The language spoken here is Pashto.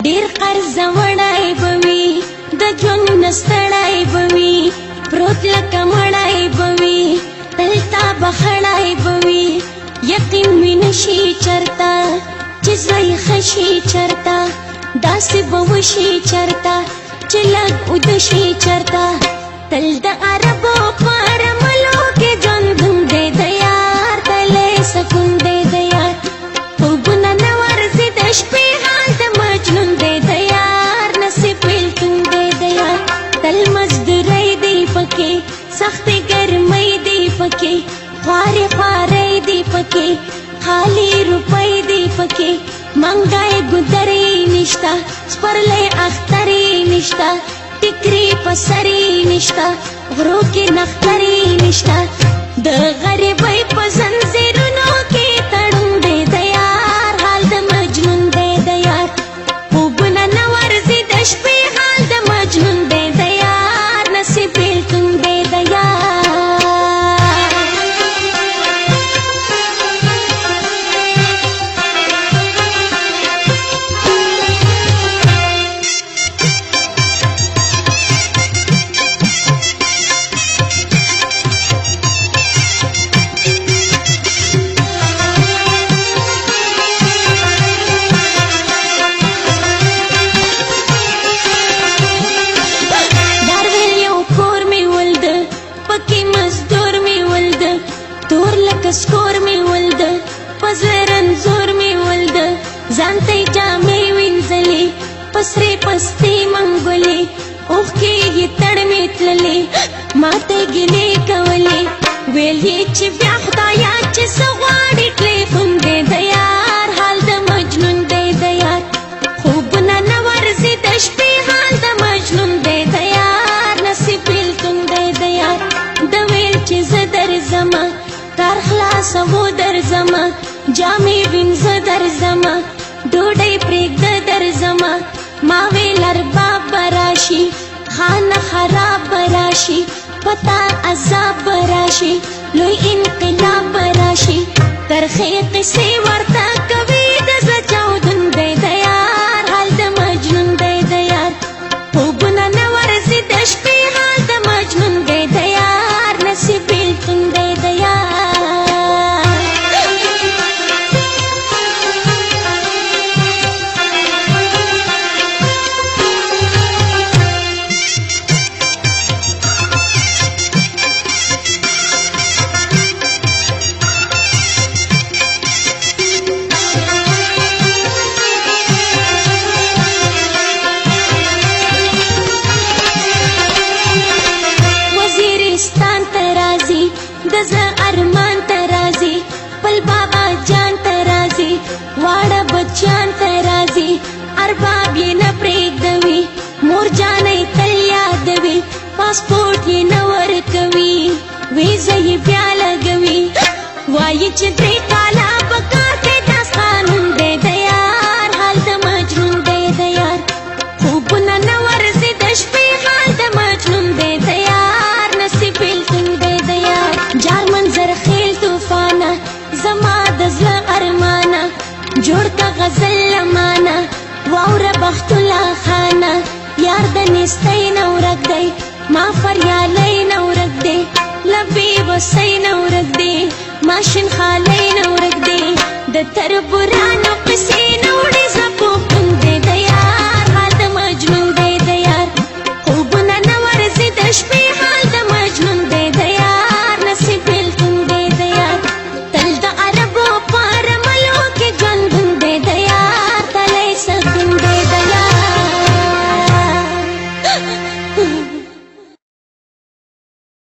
ډیر قرض وړای بوي د ژوند نستړای بوي پروت لکه مړای بوي تلتا بخړای بوي یقین می نشي چرتا چې زوی خشي چرتا داسې بوشي چرتا چې لږ ودشي چرتا تل د عربو پر ملو کې ژوندون دی د یار تلې سکون دی د یار خوبونه نه ورځي د شپې حال د مجنون دی د یار نصیب بیلتون دی د یار تل مزدورۍ دی پکې سختې ګرمۍ دی پکې خوارې خوارۍ دی پکې خالی روپۍ دی پکې منګای ګودرې نشتا سپرلې اخترې نشتا ټیکري پسرې نشتا غرو کې نخترې نشتا د غریبۍ په زنځیرونو کې تړون دی د یار حال د مجنون دی د یار خوبونه نه ورځي د شپې حال د مجنون دی د یار نصیب بیلتون دی د یار سکور می ولد پزرن زور می ولد ځانته جامې وینځلې پسرې پستې منګولې اوښ کې یې تړ می تللې ماته ګیلې کولې ویل یې چې بیا خدایا چې څه غواړې ټلیفون دی د یار حال د مجنون دی د یار خوبونه نه ورځي د شپې حال د مجنون دی د یار نصیب بیلتون دی د یار د ویل چې زه درځمه کار خلاصو درځمه جامې وینځه درځمه ډوډۍ پرېږده درځمه ما ویل ارباب به راشي خانه خراب به راشي پتا عذاب به راشي لوی انقلاب به راشي ترخې قصې ورته کوي د زړه چاودون دی د یار حال د مجنون دی د یار خوبونه نه ورځي د شپې حال د مجنون دی د یار نصیب بیلتون دی د یار دزه ارمان ترازی پل بابا جان ترازی واړه بچان ترازی ارباب یې نه پرېږدوي مور جانې تل یادوي پاسپورټ یې نه ورکوي ویزه یې بیا لګوي وایي چې درې کاله په کار کې داس قانون دی د یار حال د مجنون دی د یار خوبونه نه ورځي د شپې حال د مجنون دی د یار نصیب بیلتون دی د یار جار منظر خیل طوفانه زما د زړه ارمانه جوړ کا غزل لمانه واوره بخت الله خانه یار د نستۍ نه ورک دی ما فریالۍ نه ورک دی لبې وسۍ